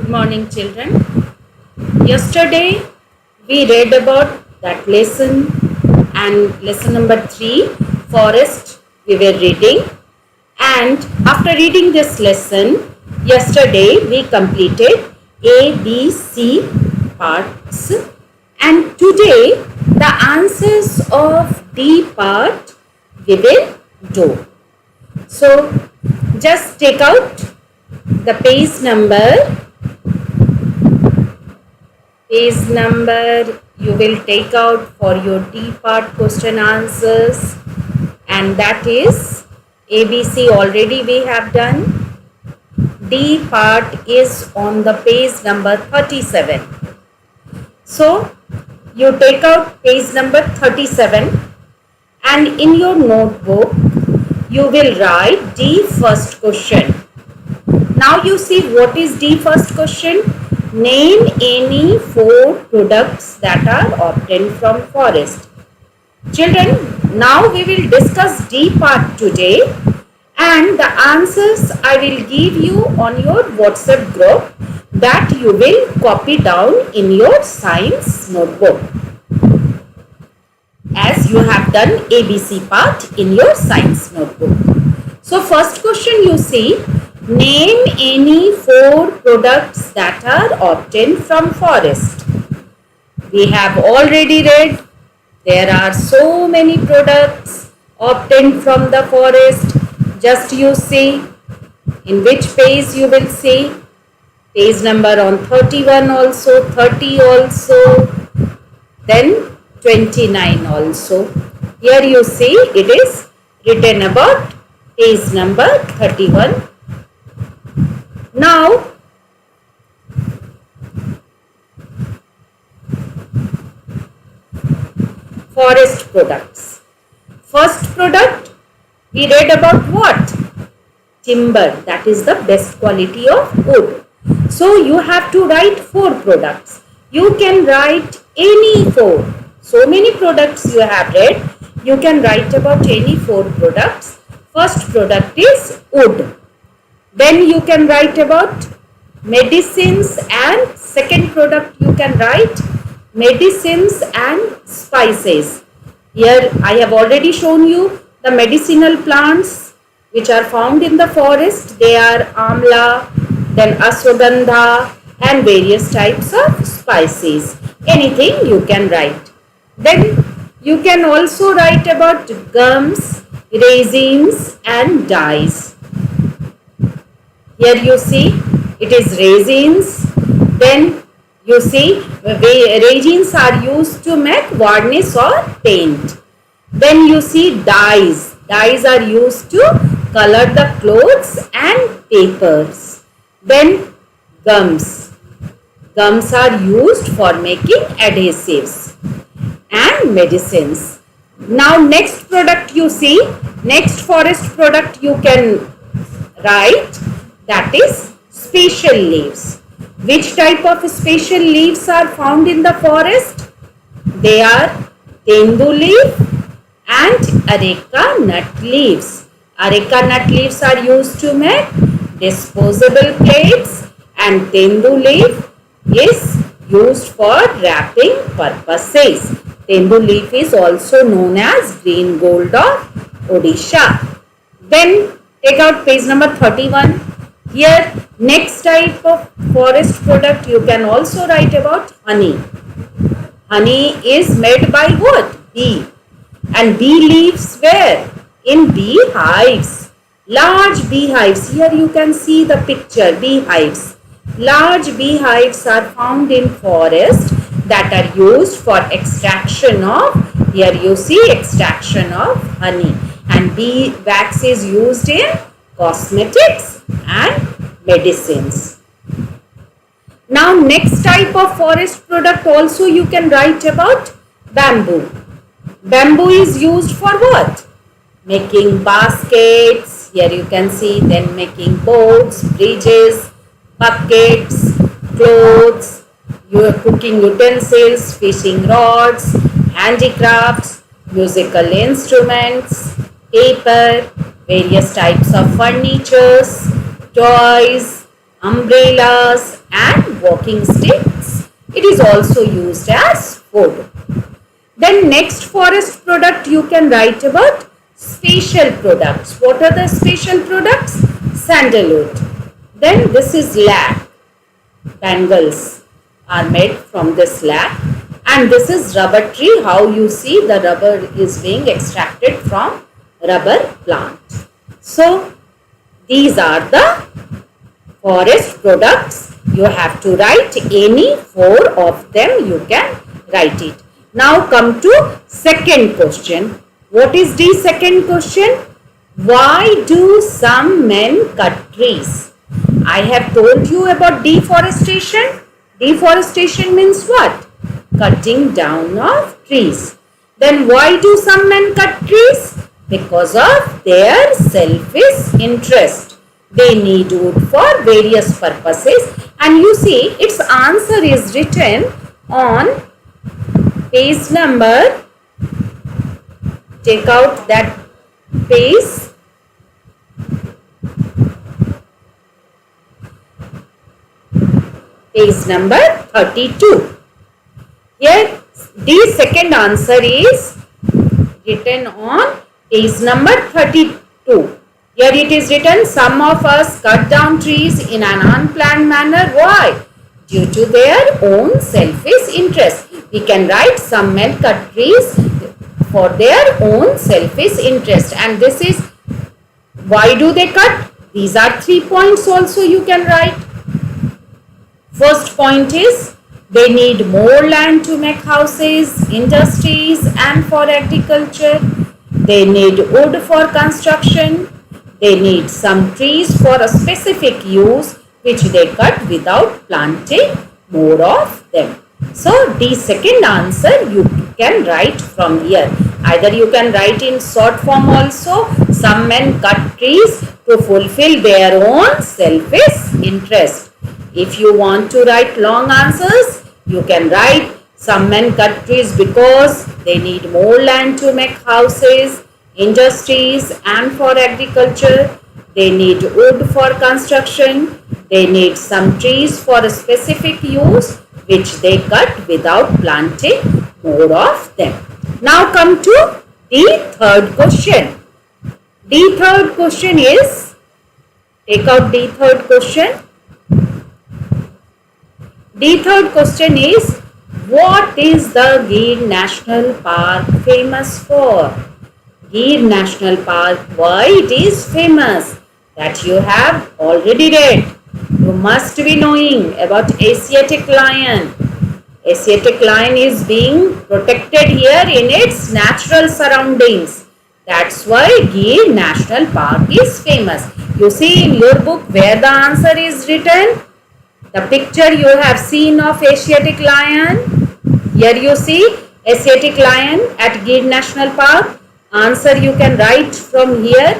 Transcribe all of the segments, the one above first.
Good morning, children. Yesterday we read about that lesson, and lesson number 3, forest, we were reading. And after reading this lesson, yesterday we completed A, B, C parts, and today the answers of D part we will do. So just take out the page number you will take out for your D part question answers, and that is ABC already we have done. D part is on the page number 37. So you take out page number 37 and in your notebook you will write D first question. Now you see what is D first question. Name any 4 products that are obtained from forest. Children, now we will discuss D part today, and the answers I will give you on your WhatsApp group that you will copy down in your science notebook, as you have done ABC part in your science notebook. So first question you see, name any 4 products that are obtained from forest. We have already read there are so many products obtained from the forest. Just you see in which page you will see. Page number on 31 also, 30 also, then 29 also. Here you see it is written about page number 31. Now, forest products. First product, we read about what? Timber, that is the best quality of wood. So, you have to write 4 products. You can write any 4. So many products you have read, you can write about any 4 products. First product is wood. Then you can write about medicines, and second product you can write medicines and spices. Here I have already shown you the medicinal plants which are found in the forest. They are amla, then ashwagandha, and various types of spices. Anything you can write. Then you can also write about gums, resins, and dyes. Here you see it is resins. Then you see resins are used to make varnish or paint. Then you see dyes. Dyes are used to color the clothes and papers. Then gums. Gums are used for making adhesives. And medicines. Now next product you see, next forest product you can write, that is special leaves. Which type of special leaves are found in the forest? They are tendu leaf and areca nut leaves. Areca nut leaves are used to make disposable plates, and tendu leaf is used for wrapping purposes. Tendu leaf is also known as green gold of Odisha. Then take out page number 31. Here next type of forest product you can also write about honey. Honey is made by what? Bee. And bee lives where? In bee hives. Large bee hives. Here you can see the picture, bee hives. Large bee hives are found in forest that are used for extraction of, here you see extraction of honey, and bee wax is used in cosmetics and medicines. Now next type of forest product also you can write about bamboo. Bamboo is used for what? Making baskets, here you can see, then making boats, bridges, buckets, clothes, your cooking utensils, fishing rods, handicrafts, musical instruments, paper, various types of furnitures, toys, umbrellas and walking sticks. It is also used as food. Then next forest product you can write about special products. What are the special products? Sandalwood. Then this is lac. Bangles are made from this lac. And this is rubber tree. How you see the rubber is being extracted from rubber plant. So these are the forest products. You have to write any 4 of them. You can write it. Now come to second question. What is the second question? Why do some men cut trees? I have told you about deforestation. Deforestation means what? Cutting down of trees. Then why do some men cut trees? Because of their selfish interest. They need wood for various purposes. And you see its answer is written on page number. Take out that page. Page number 32. Here the second answer is written on page number 32. Here it is written, some of us cut down trees in an unplanned manner. Why? Due to their own selfish interest. We can write some men cut trees for their own selfish interest. And this is why do they cut? These are 3 points also you can write. First point is they need more land to make houses, industries and for agriculture. They need wood for construction. They need some trees for a specific use which they cut without planting more of them. So the second answer you can write from here. Either you can write in short form also, some men cut trees to fulfill their own selfish interest. If you want to write long answers, you can write some men cut trees because they need more land to make houses, industries and for agriculture. They need wood for construction. They need some trees for a specific use which they cut without planting more of them. Now come to the third question. The third question is, take out the third question. The third question is, what is the Gir National Park famous for? Gir National Park, why it is famous? That you have already read. You must be knowing about Asiatic lion. Asiatic lion is being protected here in its natural surroundings. That's why Gir National Park is famous. You see in your book where the answer is written. The picture you have seen of Asiatic lion. Here you see Asiatic lion at Gir National Park. Answer you can write from here.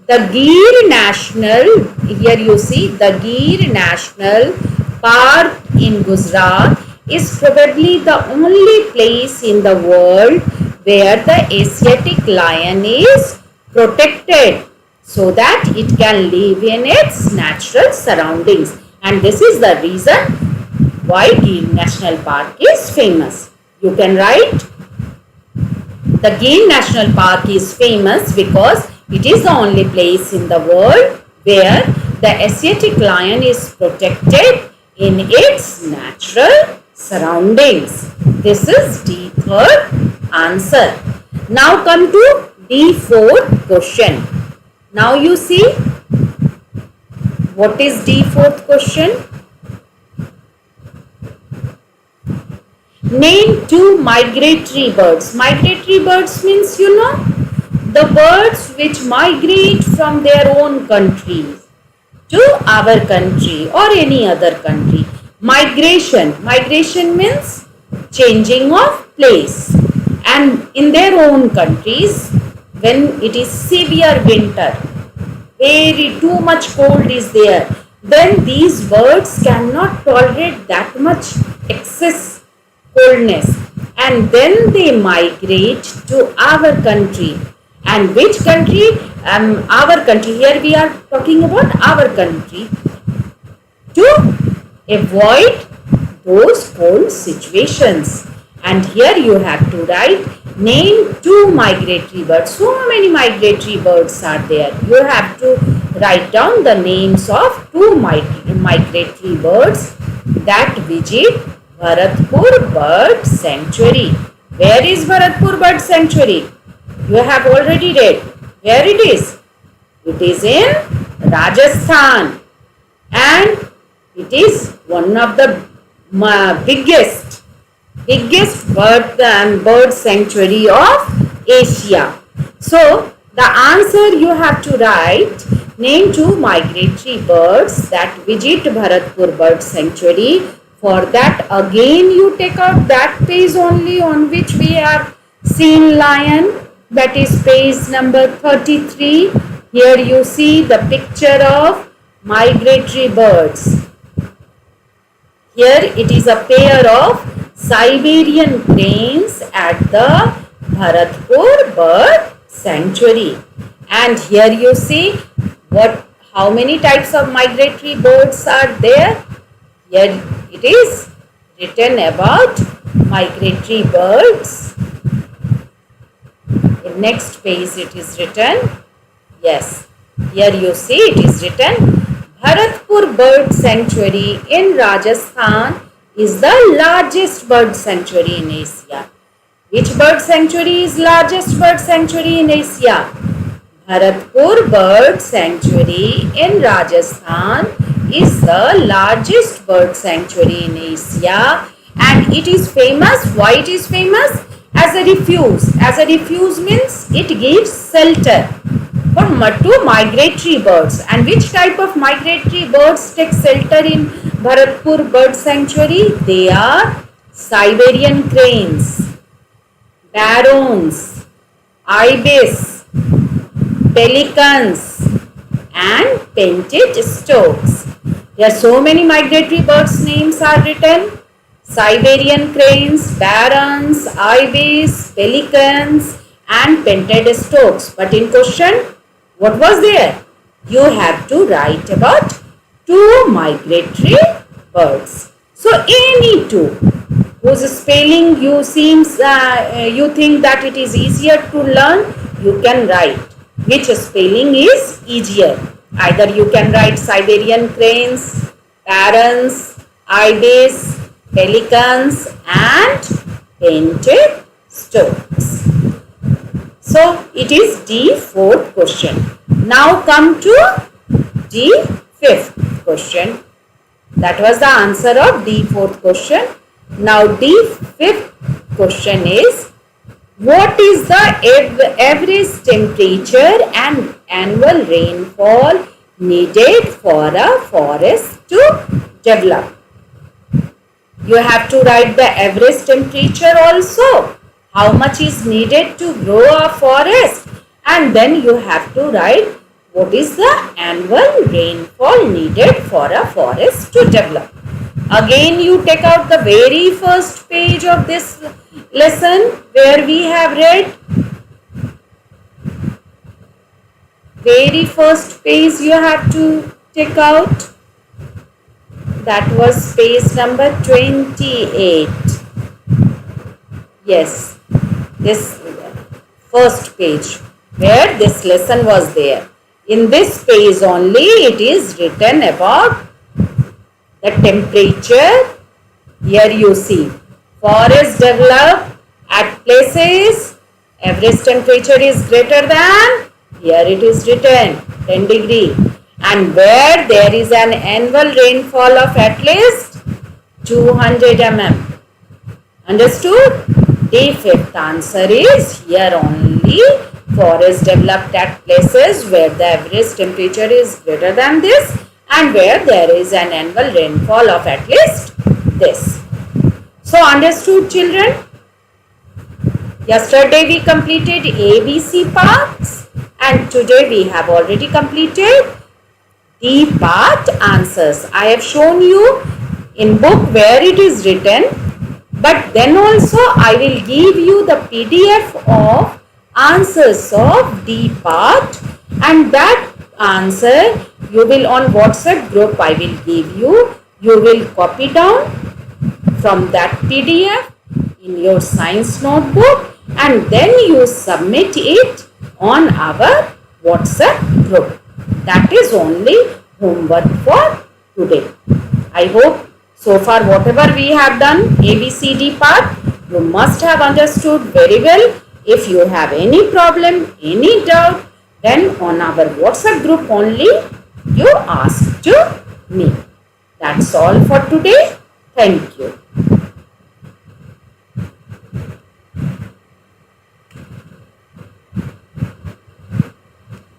The Gir National, here you see the Gir National Park in Gujarat is probably the only place in the world where the Asiatic lion is protected so that it can live in its natural surroundings. And this is the reason why Gir National Park is famous. You can write the Gir National Park is famous because it is the only place in the world where the Asiatic lion is protected in its natural surroundings. This is the third answer. Now come to the fourth question. Now you see, what is the fourth question? Name 2 migratory birds. Migratory birds means the birds which migrate from their own countries to our country or any other country. Migration. Migration means changing of place. And in their own countries, when it is severe winter, very too much cold is there, then these birds cannot tolerate that much excess coldness, and then they migrate to our country. And which country? Our country. Here we are talking about our country. to avoid those cold situations. And here you have to write name two migratory birds. So many migratory birds are there. You have to write down the names of two migratory birds that visit Bharatpur Bird Sanctuary. Where is Bharatpur Bird Sanctuary? You have already read. Where it is? It is in Rajasthan, and it is one of the biggest bird sanctuary of Asia. So the answer you have to write name two migratory birds that visit Bharatpur Bird Sanctuary. For that again you take out that page only on which we have seen lion, that is page number 33. Here you see the picture of migratory birds. Here it is a pair of Siberian cranes at the Bharatpur Bird Sanctuary. And here you see how many types of migratory birds are there. Here it is written about migratory birds. In next page it is written, yes, here you see it is written Bharatpur Bird Sanctuary in Rajasthan is the largest bird sanctuary in Asia. Which bird sanctuary is largest bird sanctuary in Asia? Bharatpur Bird Sanctuary in Rajasthan is the largest bird sanctuary in Asia, and it is famous. Why it is famous? As a refuge. As a refuge means it gives shelter for two migratory birds. And which type of migratory birds take shelter in Bharatpur Bird Sanctuary? They are Siberian cranes, barons, ibis, pelicans, and painted storks. There are so many migratory birds names are written. Siberian cranes, barons, ibis, pelicans, and painted storks. But in question, what was there? You have to write about two migratory birds. So any two whose spelling you think that it is easier to learn, you can write which spelling is easier. Either you can write Siberian cranes, barons, ibis, pelicans, and painted storks. So it is D fourth question. Now come to D fifth question. That was the answer of D fourth question. Now D fifth question is, what is the average temperature and annual rainfall needed for a forest to develop? You have to write the average temperature also. How much is needed to grow a forest? And then you have to write what is the annual rainfall needed for a forest to develop. Again you take out the very first page of this lesson where we have read. Very first page you have to take out. That was page number 28. Yes, this first page where this lesson was there. In this page only it is written about the temperature. Here you see forests develop at places average temperature is greater than, here it is written 10 degree, and where there is an annual rainfall of at least 200 mm. Understood? The fifth answer is here only. Forests developed at places where the average temperature is greater than this and where there is an annual rainfall of at least this. So understood, children? Yesterday we completed ABC parts and today we have already completed D part answers. I have shown you in book where it is written, but then also I will give you the PDF of answers of D part, and that answer you will on WhatsApp group, I will give you. You will copy down from that PDF in your science notebook and then you submit it on our WhatsApp group. That is only homework for today. I hope so far whatever we have done, ABCD part, you must have understood very well. If you have any problem, any doubt, then on our WhatsApp group only you ask to me. That's all for today. Thank you.